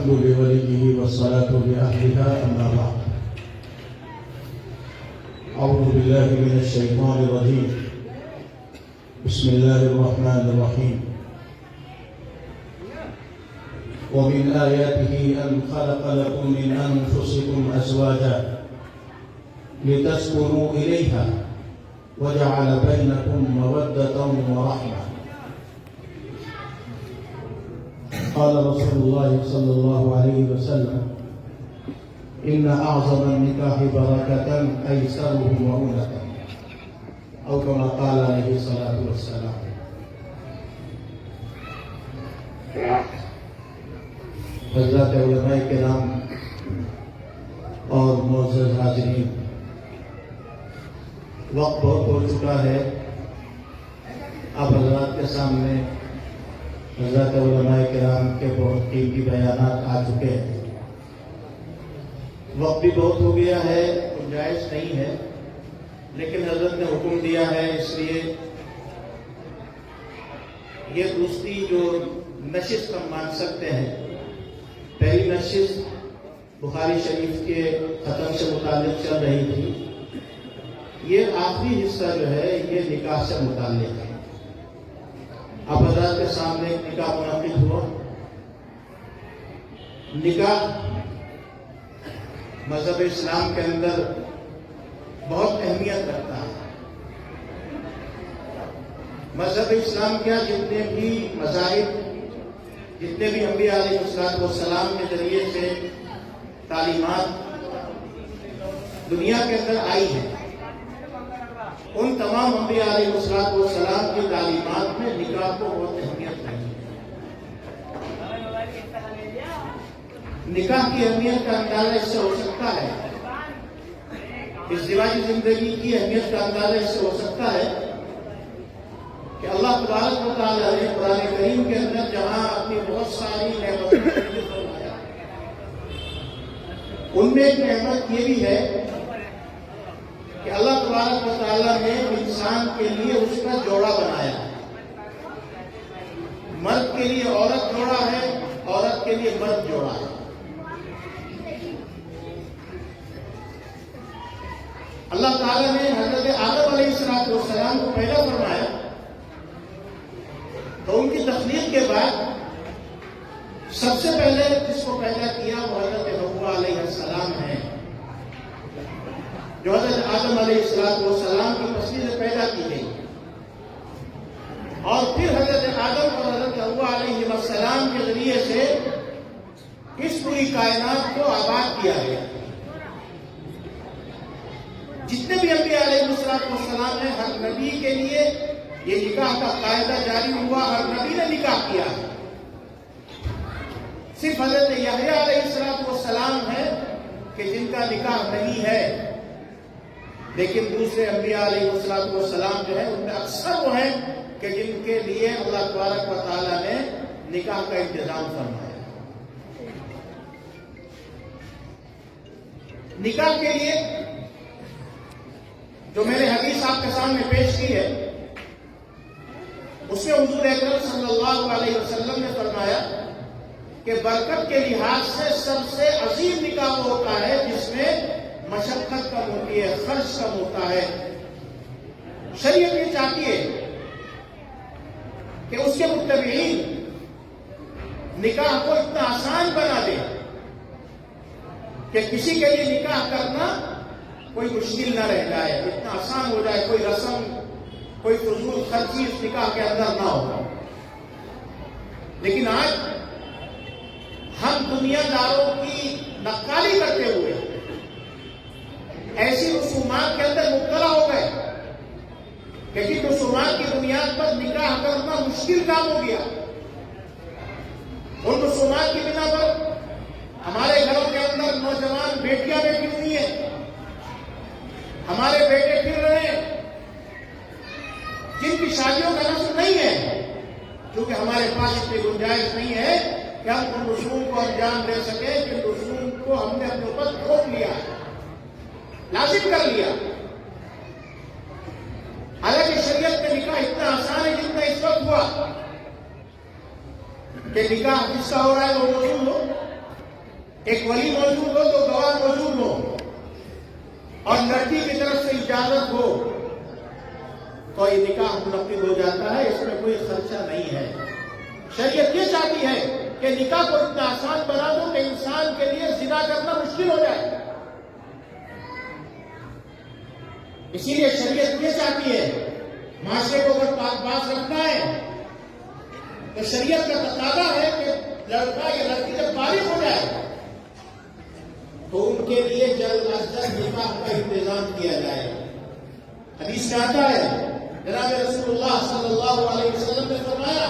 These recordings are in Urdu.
والحمد لوليه والصلاة لأهلها أما بعد. أعوذ بالله من الشيطان الرجيم. بسم الله الرحمن الرحيم. ومن آياته أن خلق لكم من أنفسكم أزواجا لتسكنوا إليها وجعل بينكم مودة ورحمة. قال رسول الله صلى الله عليه وسلم: إن أعظم النكاح بركة أيسره مؤونة، أو كما قال عليه الصلاة والسلام. حضرات علماء کرام اور معزز حاضرین، وقت بہت ہو چکا ہے. اب حضرات کے سامنے حضرات علماء کرام کے بہت قیمتی بیانات آ چکے ہیں. وقت بھی بہت ہو گیا ہے، گنجائش نہیں ہے، لیکن حضرت نے حکم دیا ہے، اس لیے یہ دوسری جو نشست ہم مان سکتے ہیں. پہلی نشست بخاری شریف کے ختم سے متعلق چل رہی تھی. یہ آخری حصہ جو ہے یہ نکاح سے متعلق ہے. اب حضرات کے سامنے ایک نکاح منعقد ہوا. نکاح مذہب اسلام کے اندر بہت اہمیت رکھتا ہے. مذہب اسلام کیا، جتنے بھی مذاہب، جتنے بھی انبیاء علیہ السلام کے ذریعے سے تعلیمات دنیا کے اندر آئی ہیں، ان تمام انبیاء علیہ السلام کی تعلیمات میں نکاح کو بہت اہمیت ہے. نکاح کی اہمیت کا اندازہ اس سے ہو سکتا ہے، ازدواجی زندگی کی اہمیت کا اندازہ اس سے ہو سکتا ہے کہ اللہ تبارک و تعالیٰ نے قرآن کریم کے اندر جہاں اپنی بہت ساری نعمتیں فرمایا، ان میں ایک نعمت یہ بھی ہے کہ اللہ تبارک و تعالیٰ نے انسان کے لیے اس کا جوڑا بنایا. مرد کے لیے عورت جوڑا ہے، عورت کے لیے مرد جوڑا ہے. اللہ تعالیٰ نے حضرت آدم علیہ السلام کو پیدا فرمایا تو ان کی تخلیق کے بعد سب سے پہلے جس کو پیدا کیا وہ حضرت حوا علیہ السلام ہیں، جو حضرت آدم علیہ السلام کی پسلی سے پیدا کی گئی. اور پھر حضرت آدم اور حضرت حوا علیہ السلام کے ذریعے سے اس پوری کائنات کو آباد کیا گیا. جتنے بھی انبیاء علیہ السلام ہیں، ہر نبی کے لیے یہ نکاح کا قاعدہ جاری ہوا، ہر نبی نے نکاح کیا. صرف حضرت یحییٰ علیہ السلام ہے کہ جن کا نکاح نہیں ہے، لیکن دوسرے انبیاء علیہ السلام جو ہے ان میں اکثر وہ ہیں کہ جن کے لیے اللہ تبارک و تعالیٰ نے نکاح کا انتظام فرمایا. نکاح کے لیے جو میں نے حدیث آپ کے سامنے پیش کی ہے، اس میں حضور اکرم صلی اللہ علیہ وسلم نے فرمایا کہ برکت کے لحاظ سے سب سے عظیم نکاح وہ ہوتا ہے جس میں مشقت کم ہوتی ہے، خرچ کم ہوتا ہے. شریعت یہ چاہتی ہے کہ اس کے متبعین نکاح کو اتنا آسان بنا دے کہ کسی کے لیے نکاح کرنا کوئی مشکل نہ رہ جائے، اتنا آسان ہو جائے، کوئی رسم، کوئی فضول خرچی اس نکاح کے اندر نہ ہو. لیکن آج ہم دنیا داروں کی نقالی کرتے ہوئے ایسی رسومات کے اندر مبتلا ہو گئے کہ جن رسومات کی بنیاد پر نکاح کرنا مشکل کام ہو گیا. ان رسومات کی بنا پر ہمارے گھروں کے اندر نوجوان بیٹیاں بیٹھی ہوئی ہیں، ہمارے بیٹے پھر رہے ہیں جن کی شادیوں کا نسل نہیں ہے، کیونکہ ہمارے پاس اتنی گنجائش نہیں ہے کہ ہم ان رسوم کو انجام دے سکیں. جن رسوم کو ہم نے اپنے اوپر تھوپ لیا، لازم کر لیا. حالانکہ شریعت میں نکاح اتنا آسان ہے جتنا اس وقت ہوا کہ نکاح جس کا ہو رہا ہے وہ موجود ہو، ایک ولی موجود ہو، دو گواہ موجود ہو اور لڑکی کی طرف سے اجازت ہو تو یہ نکاح منعقد ہو جاتا ہے، اس میں کوئی خرچہ نہیں ہے۔ شریعت یہ چاہتی ہے کہ نکاح کو اتنا آسان بنا دو کہ انسان کے لیے زنا کرنا مشکل ہو جائے۔ اسی لیے شریعت یہ چاہتی ہے معاشرے کو اگر پاک باز رکھنا ہے تو شریعت کا تقاضا ہے کہ لڑکا یا لڑکی جب بالغ ہو جائے تو ان کے لیے جلد از جلد نکاح کا انتظام کیا جائے۔ حدیث میں آتا ہے، جناب رسول اللہ صلی اللہ علیہ وسلم نے فرمایا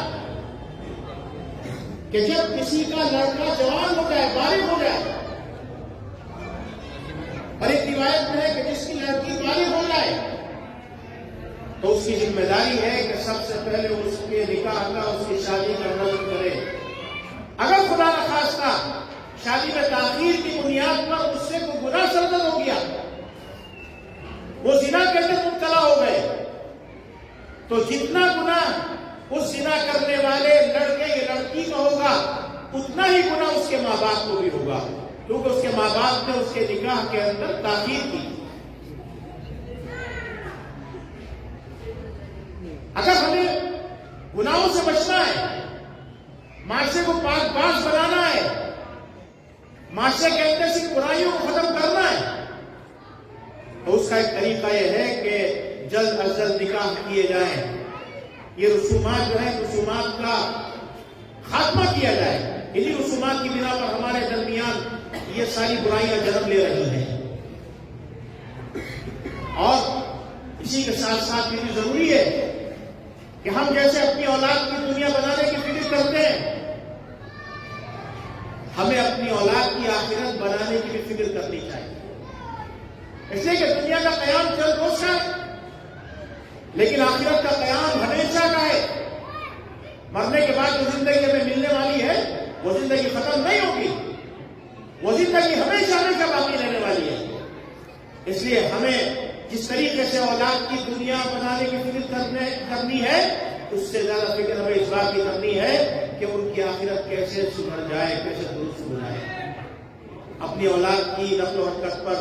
کہ جب کسی کا لڑکا جوان ہو جائے، بالغ ہو جائے، اور ایک روایت میں ہے کہ جس کی لڑکی بالغ ہو جائے تو اس کی ذمہ داری ہے کہ سب سے پہلے اس کے نکاح کا، اس کی شادی کا نظم کرے۔ اگر خدا نخواستہ شادی میں تاخیر کی بنیاد پر اس سے کوئی گناہ سرزد ہو گیا، وہ زنا کے اندر مبتلا ہو گئے، تو جتنا گناہ اس زنا کرنے والے لڑکے یا لڑکی کا ہوگا اتنا ہی گناہ اس کے ماں باپ کو بھی ہوگا، کیونکہ اس کے ماں باپ نے اس کے نکاح کے اندر تاخیر کی۔ اگر ہمیں گناہوں سے بچنا ہے، معاشرے کو پاک باز بنانا ہے، معاشرے کے اندر سے برائیوں کو ختم کرنا ہے، تو اس کا ایک طریقہ یہ ہے کہ جلد از جلد نکاح کیے جائیں۔ یہ رسومات جو ہیں، رسومات کا خاتمہ کیا جائے۔ انہی رسومات کی بنا پر ہمارے درمیان یہ ساری برائیاں جنم لے رہی ہیں۔ اور اسی کے ساتھ ساتھ یہ بھی ضروری ہے کہ ہم جیسے اپنی اولاد کی دنیا بنانے کی فکر کرتے ہیں، ہمیں اپنی اولاد کی آخرت بنانے کی بھی فکر کرنی چاہیے۔ اس لیے کہ دنیا کا قیام چند روز کا ہے، لیکن آخرت کا قیام ہمیشہ کا ہے۔ مرنے کے بعد جو زندگی ہمیں ملنے والی ہے وہ زندگی ختم نہیں ہوگی، وہ زندگی ہمیشہ ہمیشہ باقی رہنے والی ہے۔ اس لیے ہمیں جس طریقے سے اولاد کی دنیا بنانے کی فکر کرنی ہے، اس سے زیادہ فکر ہمیں اس بات کی کرنی ہے کہ ان کی آخرت کیسے سدھر جائے، کیسے درست ہو جائے۔ اپنی اولاد کی نقل و حرکت پر،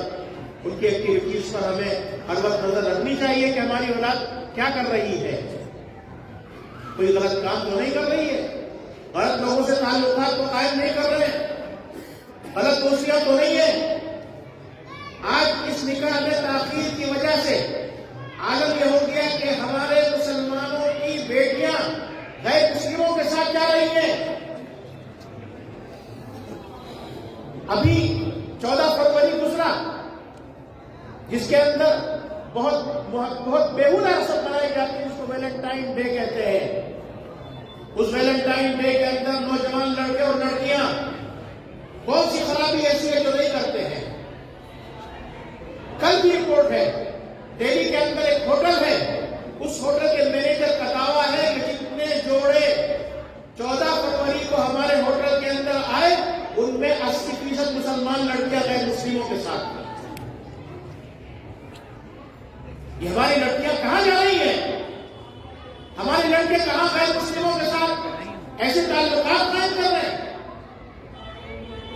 ان کی ایکٹیویٹیز پر ہمیں ہر وقت نظر رکھنی چاہیے کہ ہماری اولاد کیا کر رہی ہے، کوئی غلط کام تو نہیں کر رہی ہے، غلط لوگوں سے تعلقات کو قائم نہیں کر رہے، غلط دوستیاں تو نہیں ہے۔ آج اس نکاح میں تاخیر کی وجہ سے عالم یہ ہو گیا کہ ہمارے مسلمانوں کی بیٹیاں غیر مسلموں کے ساتھ جا رہی ہیں۔ ابھی 14 فروری گزرا، جس کے اندر بہت بیہودہ رسم منائی جاتی ہے، اس کو ویلنٹائن ڈے کہتے ہیں۔ اس ویلنٹائن ڈے کے اندر نوجوان لڑکے اور لڑکیاں کون سی خرابی ایسی ہے جو نہیں کرتے ہیں۔ کل بھی رپورٹ ہے، دہلی کے اندر ایک ہوٹل ہے، اس ہوٹل کے مینیجر کا دعویٰ ہے کہ جتنے جوڑے 14 فروری کو ہمارے ہوٹل کے اندر آئے ان میں 80% مسلمان لڑکیاں غیر مسلموں کے ساتھ ہیں۔ یہ ہماری لڑکیاں کہاں جا رہی ہیں؟ ہمارے لڑکے کہاں غیر مسلموں کے ساتھ ایسے تعلقات قائم کر رہے ہیں؟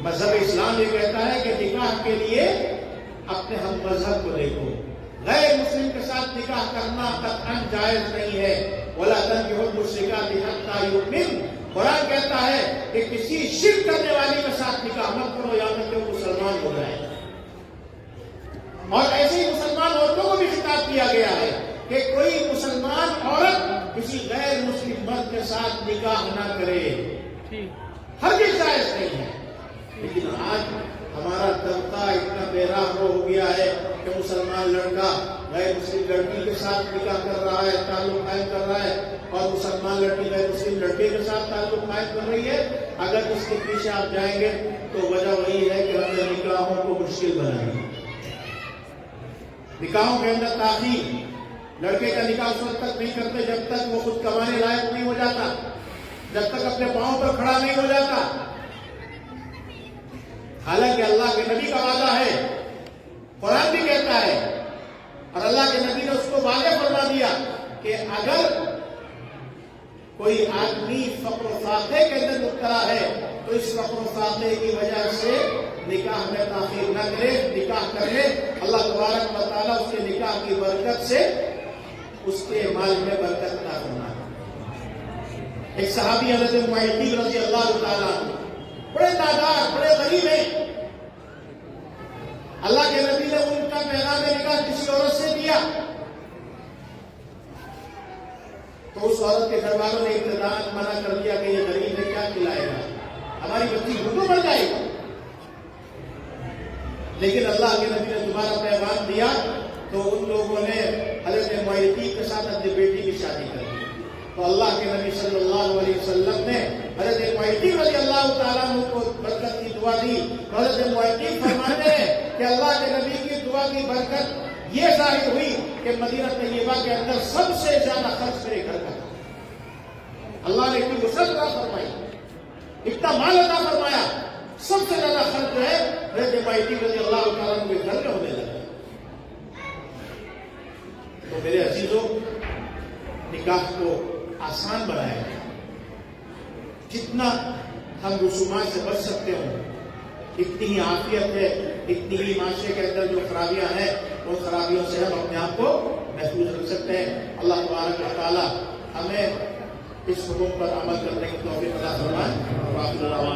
مذہب اسلام یہ کہتا ہے کہ نکاح کے لیے اپنے ہم مذہب کو دیکھو، غیر مسلم کے ساتھ نکاح کرنا قطعاً جائز نہیں ہے۔ وَلَا تَنكِحُوا الْمُشْرِكَاتِ حَتَّىٰ يُؤْمِنَّ، قرآن کہتا ہے کہ کسی شرک کرنے والی کے ساتھ نکاح مت کرو یہاں تک کہ وہ مسلمان ہو جائے۔ اور ایسے ہی مسلمان عورتوں کو بھی خطاب کیا گیا ہے کہ کوئی مسلمان عورت کسی غیر مسلم مرد کے ساتھ نکاح نہ کرے، ہرگز جائز نہیں ہے۔ لیکن آج ہمارا طبقہ اتنا بے راہ ہو گیا ہے کہ مسلمان لڑکا غیر مسلم لڑکی کے ساتھ نکاح کر رہا ہے، تعلق قائم کر رہا ہے، اور مسلمان لڑکی غیر مسلم لڑکے کے ساتھ تعلق قائم کر رہی ہے۔ اگر اس کے پیچھے آپ جائیں گے تو وجہ وہی ہے کہ ہم نے نکاحوں کو مشکل بنائی، نکاحوں کے اندر تاخیر۔ لڑکے کا نکاح اس وقت تک نہیں کرتے جب تک وہ خود کمانے لائق نہیں ہو جاتا، جب تک اپنے پاؤں پر کھڑا نہیں ہو جاتا۔ حالانکہ اللہ کے نبی کا وعدہ ہے، قرآن بھی کہتا ہے، اور اللہ کے نبی نے اس کو واضح فرما دیا کہ اگر کوئی آدمی فقر و فاقے کے اندر مبتلا ہے تو اس فقر و فاقے کی وجہ سے نکاح میں تاخیر نہ کرے، نکاح کر لے، اللہ تبارک و تعالیٰ اس کے نکاح کی برکت سے اس کے مال میں برکت عطا فرمائے۔ ایک صحابی حضرت معیطی رضی اللہ تعالیٰ عنہ، بڑے نادار، بڑے غریب ہیں، اللہ کے نبی نے ان کا پیغام نکاح کسی عورت سے دیا تو اس عورت کے گھر والوں نے ابتداءً منع کر دیا کہ یہ غریب ہے، کیا کھلائے گا، ہماری بچی بھوکوں مر جائے گا۔ لیکن اللہ کے نبی نے دوبارہ پیغام دیا تو ان لوگوں نے حضرت معیطی کے ساتھ اپنی بیٹی کی شادی کر دی۔ تو اللہ کے نبی صلی اللہ علیہ وسلم نے حضرت معیطی رضی اللہ تعالیٰ عنہ کو برکت کی دعا دی۔ حضرت معیطی فرماتے ہیں کہ اللہ کے نبی کی دعا کی برکت یہ ظاہر ہوئی کہ مدینہ طیبہ کے اندر سب سے زیادہ خرچ میرے گھر کا تھا۔ اللہ نے اتنی وسعت عطا فرمائی، اتنا مال عطا فرمایا، سب سے زیادہ خرچ جو ہے حضرت معیطی رضی اللہ تعالیٰ عنہ کے گھر میں ہونے لگا۔ تو میرے عزیزوں، نکاح کو آسان بنایا گیا، جتنا ہم رسومات سے بچ سکتے ہوں اتنی ہی عافیت ہے، اتنی ہی معاشرے کے اندر جو خرابیاں ہیں ان خرابیوں سے ہم اپنے آپ کو محفوظ رکھ سکتے ہیں۔ اللہ تبارک و تعالیٰ ہمیں اس حکم پر عمل کرنے کی توفیق عطا فرمائے۔